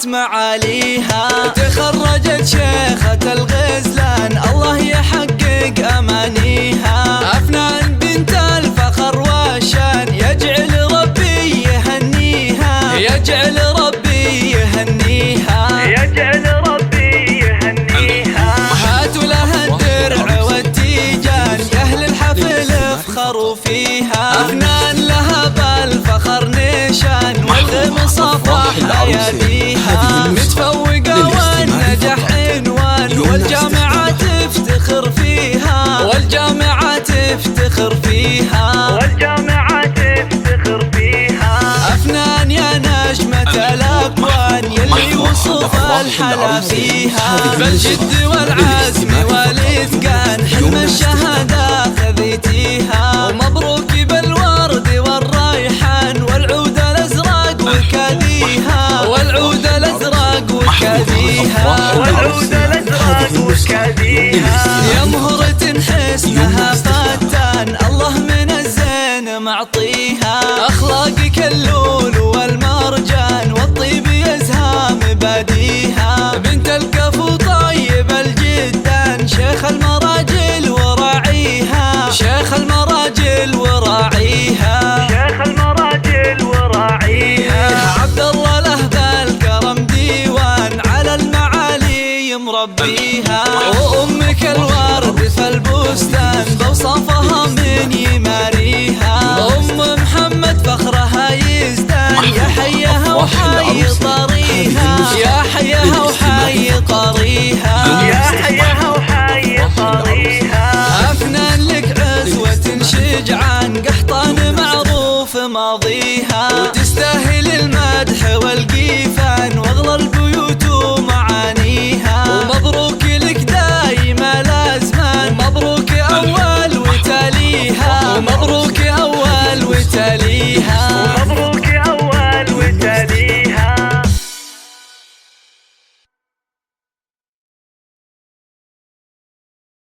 عرفت معاليها. تخرجت شيخة الغزلان الله يحقق أمانيها. أفنان بنت الفخر والشان يجعل ربي يهنيها، يجعل ربي يهنيها، يجعل ربي يهنيها. هاتوا لها الدرع والتيجان يا أهل الحفل افخروا فيها. أفنان لها بالفخر نشان والغم صفح أياديها. متفوقة والنجاح عنوان والجامعة تفتخر فيها، والجامعة تفتخر فيها، والجامعة تفتخر فيها. أفنان يا نجمة الأكوان يلي وصف الحلا فيها. بالجد والعزم والإتقان حلم الشهادة خذيتيها. ومبروك بالورد والريحان والعود الأزرق وكاديها، والعود الأزرق وكاديها، والعود الأزرق وكاديها. يا مهرة حسنها فتان الله من الزين معطيها. أخلاقك اللول والمرجان والطيب يزهى مباديها. بنت الكفو طيب الجدان شيخ المراجل وراعيها، شيخ المراجل وراعيها، شيخ المراجل وراعيها. عبد الله له بالكرم ديوان على المعالي مربيها. وأمك الورد في البستان بوصفها من يماريها. أم محمد فخرها يزدان يا حيها وحي طريها، يا حيها وحي طريها، يا حيها وحي طريها. أفنان لك عزوة شجعان قحطان معروف ماضي